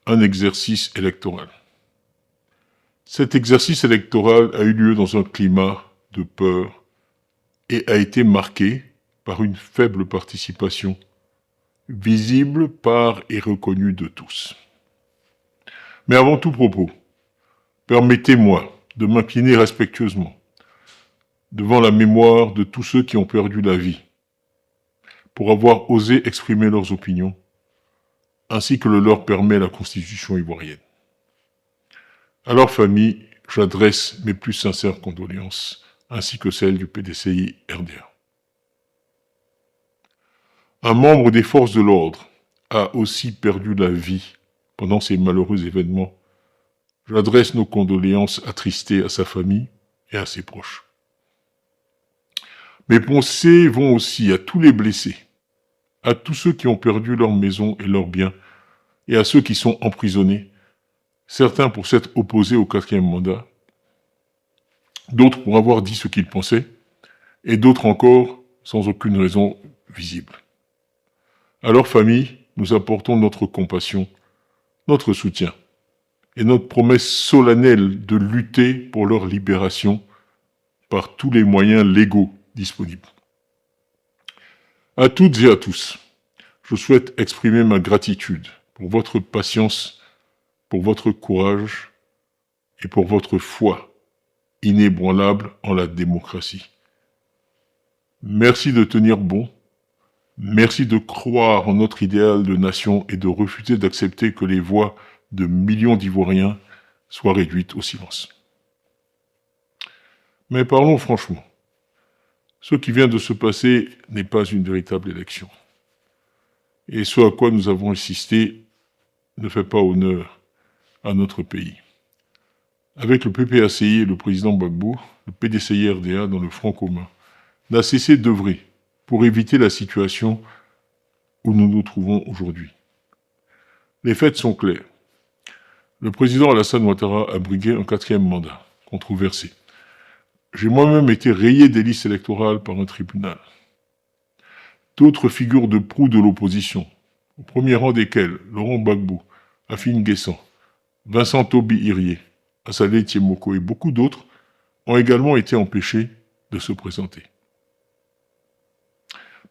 un exercice électoral. Cet exercice électoral a eu lieu dans un climat de peur et a été marqué par une faible participation, visible par et reconnue de tous. Mais avant tout propos, permettez-moi de m'incliner respectueusement devant la mémoire de tous ceux qui ont perdu la vie pour avoir osé exprimer leurs opinions, ainsi que le leur permet la Constitution ivoirienne. À leur famille, j'adresse mes plus sincères condoléances, ainsi que celles du PDCI RDA. Un membre des forces de l'ordre a aussi perdu la vie pendant ces malheureux événements. J'adresse nos condoléances attristées à sa famille et à ses proches. Mes pensées vont aussi à tous les blessés, à tous ceux qui ont perdu leur maison et leurs biens, et à ceux qui sont emprisonnés, certains pour s'être opposés au 4e mandat, d'autres pour avoir dit ce qu'ils pensaient, et d'autres encore sans aucune raison visible. À leur famille, nous apportons notre compassion, notre soutien, et notre promesse solennelle de lutter pour leur libération par tous les moyens légaux disponibles. À toutes et à tous, je souhaite exprimer ma gratitude pour votre patience, pour votre courage et pour votre foi inébranlable en la démocratie. Merci de tenir bon, merci de croire en notre idéal de nation et de refuser d'accepter que les voix de millions d'Ivoiriens soient réduites au silence. Mais parlons franchement. Ce qui vient de se passer n'est pas une véritable élection. Et ce à quoi nous avons insisté ne fait pas honneur à notre pays. Avec le PPACI et le président Gbagbo, le PDCI RDA dans le Front commun n'a cessé d'œuvrer pour éviter la situation où nous nous trouvons aujourd'hui. Les faits sont clairs. Le président Alassane Ouattara a brigué un 4e mandat, controversé. J'ai moi-même été rayé des listes électorales par un tribunal. D'autres figures de proue de l'opposition, au premier rang desquelles Laurent Gbagbo, Afine Guessan, Vincent Toby Irié, Assalé Tiemoko et beaucoup d'autres, ont également été empêchés de se présenter.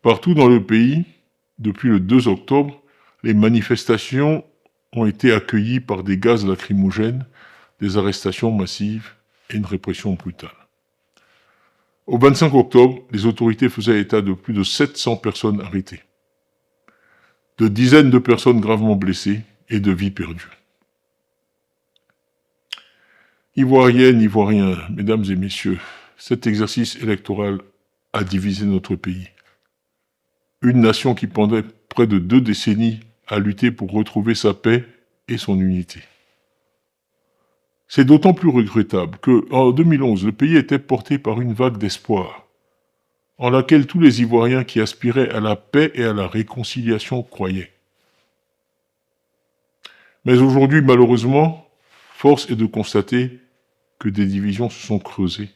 Partout dans le pays, depuis le 2 octobre, les manifestations ont été accueillies par des gaz lacrymogènes, des arrestations massives et une répression brutale. Au 25 octobre, les autorités faisaient état de plus de 700 personnes arrêtées, de dizaines de personnes gravement blessées et de vies perdues. Ivoiriennes, Ivoiriens, mesdames et messieurs, cet exercice électoral a divisé notre pays. Une nation qui pendant près de 2 décennies a lutté pour retrouver sa paix et son unité. C'est d'autant plus regrettable qu'en 2011, le pays était porté par une vague d'espoir, en laquelle tous les Ivoiriens qui aspiraient à la paix et à la réconciliation croyaient. Mais aujourd'hui, malheureusement, force est de constater que des divisions se sont creusées,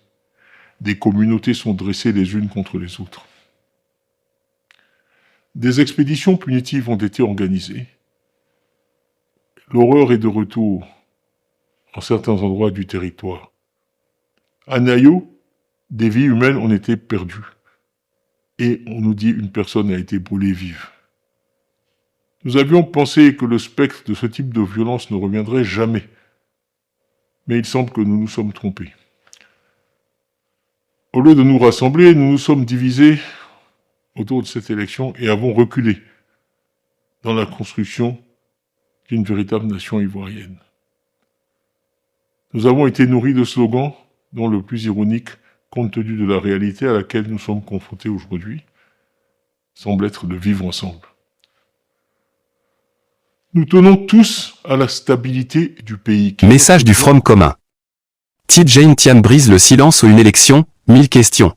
des communautés sont dressées les unes contre les autres. Des expéditions punitives ont été organisées. L'horreur est de retour en certains endroits du territoire. À Nayo, des vies humaines ont été perdues. Et on nous dit une personne a été brûlée vive. Nous avions pensé que le spectre de ce type de violence ne reviendrait jamais. Mais il semble que nous nous sommes trompés. Au lieu de nous rassembler, nous nous sommes divisés autour de cette élection et avons reculé dans la construction d'une véritable nation ivoirienne. Nous avons été nourris de slogans dont le plus ironique, compte tenu de la réalité à laquelle nous sommes confrontés aujourd'hui, semble être de vivre ensemble. Nous tenons tous à la stabilité du pays. Message du Front commun. Tidjane Thiam brise le silence ou une élection, 1000 questions.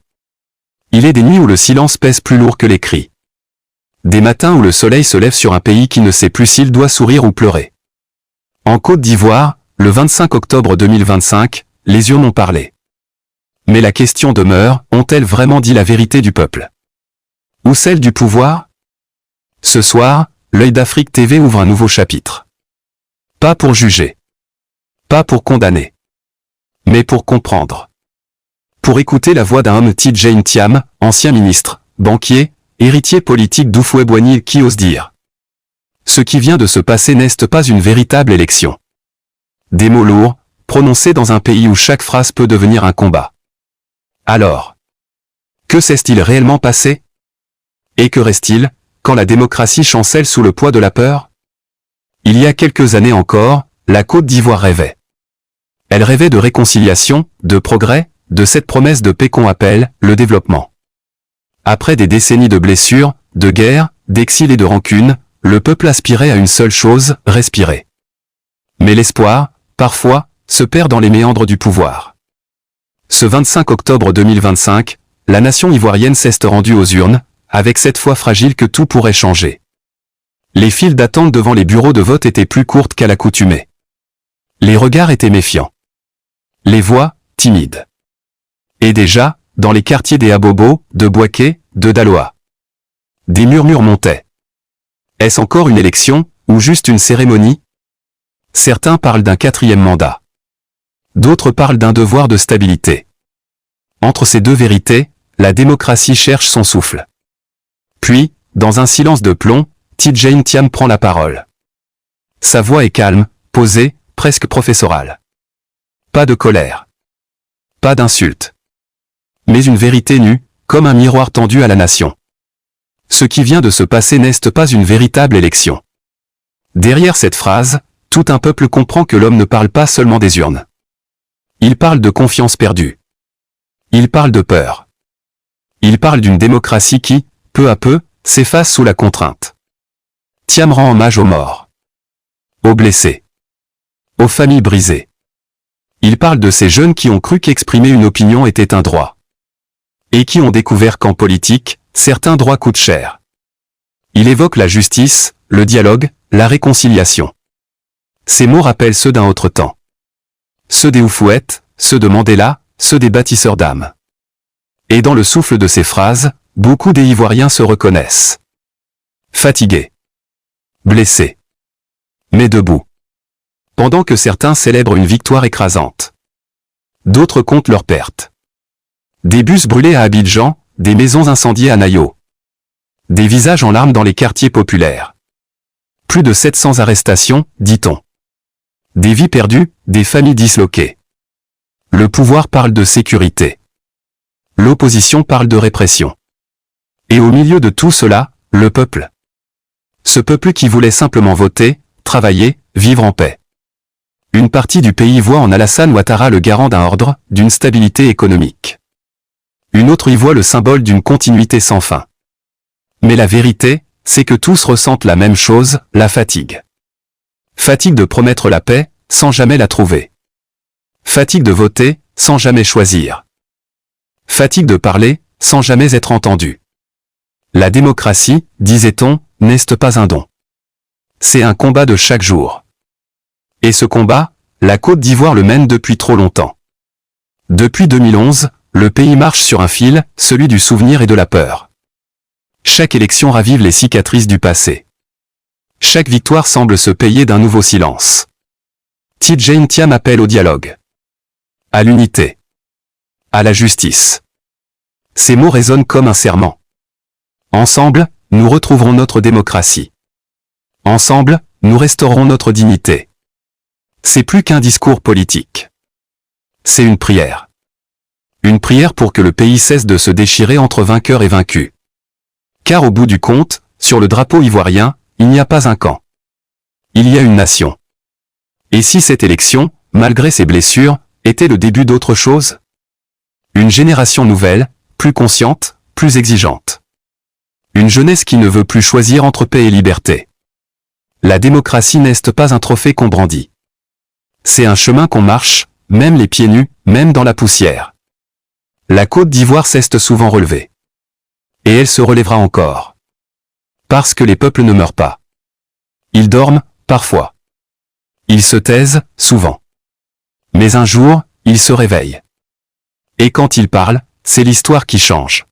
Il est des nuits où le silence pèse plus lourd que les cris. Des matins où le soleil se lève sur un pays qui ne sait plus s'il doit sourire ou pleurer. En Côte d'Ivoire, le 25 octobre 2025, les urnes ont parlé. Mais la question demeure, ont-elles vraiment dit la vérité du peuple? Ou celle du pouvoir? Ce soir, l'Œil d'Afrique TV ouvre un nouveau chapitre. Pas pour juger. Pas pour condamner. Mais pour comprendre. Pour écouter la voix d'un homme Tidjane Thiam, ancien ministre, banquier, héritier politique d'Houphouët-Boigny qui ose dire. Ce qui vient de se passer n'est pas une véritable élection. Des mots lourds, prononcés dans un pays où chaque phrase peut devenir un combat. Alors, que s'est-il réellement passé? Et que reste-t-il, quand la démocratie chancelle sous le poids de la peur? Il y a quelques années encore, la Côte d'Ivoire rêvait. Elle rêvait de réconciliation, de progrès, de cette promesse de paix qu'on appelle le développement. Après des décennies de blessures, de guerres, d'exil et de rancune, le peuple aspirait à une seule chose, respirer. Mais l'espoir, parfois, se perd dans les méandres du pouvoir. Ce 25 octobre 2025, la nation ivoirienne s'est rendue aux urnes, avec cette foi fragile que tout pourrait changer. Les files d'attente devant les bureaux de vote étaient plus courtes qu'à l'accoutumée. Les regards étaient méfiants. Les voix, timides. Et déjà, dans les quartiers des Abobo, de Bouaké, de Daloa, des murmures montaient. Est-ce encore une élection, ou juste une cérémonie? Certains parlent d'un 4e mandat. D'autres parlent d'un devoir de stabilité. Entre ces deux vérités, la démocratie cherche son souffle. Puis, dans un silence de plomb, Tidjane Thiam prend la parole. Sa voix est calme, posée, presque professorale. Pas de colère. Pas d'insulte. Mais une vérité nue, comme un miroir tendu à la nation. Ce qui vient de se passer n'est pas une véritable élection. Derrière cette phrase, tout un peuple comprend que l'homme ne parle pas seulement des urnes. Il parle de confiance perdue. Il parle de peur. Il parle d'une démocratie qui, peu à peu, s'efface sous la contrainte. Thiam rend hommage aux morts. Aux blessés. Aux familles brisées. Il parle de ces jeunes qui ont cru qu'exprimer une opinion était un droit. Et qui ont découvert qu'en politique, certains droits coûtent cher. Il évoque la justice, le dialogue, la réconciliation. Ces mots rappellent ceux d'un autre temps. Ceux des Houphouët, ceux de Mandela, ceux des bâtisseurs d'âmes. Et dans le souffle de ces phrases, beaucoup des Ivoiriens se reconnaissent. Fatigués. Blessés. Mais debout. Pendant que certains célèbrent une victoire écrasante. D'autres comptent leurs pertes. Des bus brûlés à Abidjan, des maisons incendiées à Nayo. Des visages en larmes dans les quartiers populaires. Plus de 700 arrestations, dit-on. Des vies perdues, des familles disloquées. Le pouvoir parle de sécurité. L'opposition parle de répression. Et au milieu de tout cela, le peuple. Ce peuple qui voulait simplement voter, travailler, vivre en paix. Une partie du pays voit en Alassane Ouattara le garant d'un ordre, d'une stabilité économique. Une autre y voit le symbole d'une continuité sans fin. Mais la vérité, c'est que tous ressentent la même chose, la fatigue. Fatigue de promettre la paix, sans jamais la trouver. Fatigue de voter, sans jamais choisir. Fatigue de parler, sans jamais être entendu. La démocratie, disait-on, n'est pas un don. C'est un combat de chaque jour. Et ce combat, la Côte d'Ivoire le mène depuis trop longtemps. Depuis 2011, le pays marche sur un fil, celui du souvenir et de la peur. Chaque élection ravive les cicatrices du passé. Chaque victoire semble se payer d'un nouveau silence. Tidjane Thiam appelle au dialogue. À l'unité. À la justice. Ces mots résonnent comme un serment. Ensemble, nous retrouverons notre démocratie. Ensemble, nous restaurerons notre dignité. C'est plus qu'un discours politique. C'est une prière. Une prière pour que le pays cesse de se déchirer entre vainqueurs et vaincus. Car au bout du compte, sur le drapeau ivoirien, il n'y a pas un camp. Il y a une nation. Et si cette élection, malgré ses blessures, était le début d'autre chose? Une génération nouvelle, plus consciente, plus exigeante. Une jeunesse qui ne veut plus choisir entre paix et liberté. La démocratie n'est pas un trophée qu'on brandit. C'est un chemin qu'on marche, même les pieds nus, même dans la poussière. La Côte d'Ivoire s'est souvent relevée. Et elle se relèvera encore. Parce que les peuples ne meurent pas. Ils dorment, parfois. Ils se taisent, souvent. Mais un jour, ils se réveillent. Et quand ils parlent, c'est l'histoire qui change.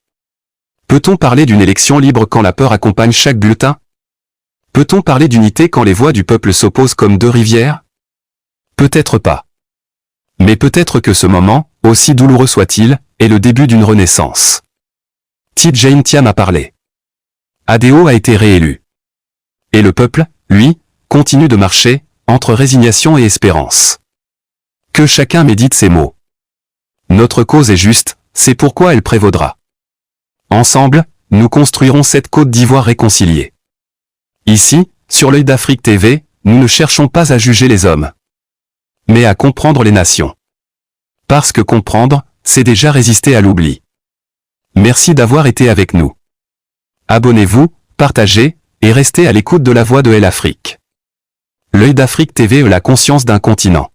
Peut-on parler d'une élection libre quand la peur accompagne chaque bulletin? Peut-on parler d'unité quand les voix du peuple s'opposent comme deux rivières? Peut-être pas. Mais peut-être que ce moment, aussi douloureux soit-il, est le début d'une renaissance. Tidjane Thiam a parlé. ADO a été réélu. Et le peuple, lui, continue de marcher, entre résignation et espérance. Que chacun médite ces mots. Notre cause est juste, c'est pourquoi elle prévaudra. Ensemble, nous construirons cette Côte d'Ivoire réconciliée. Ici, sur l'œil d'Afrique TV, nous ne cherchons pas à juger les hommes, mais à comprendre les nations. Parce que comprendre, c'est déjà résister à l'oubli. Merci d'avoir été avec nous. Abonnez-vous, partagez, et restez à l'écoute de la voix de l'Afrique. L'œil d'Afrique TV est la conscience d'un continent.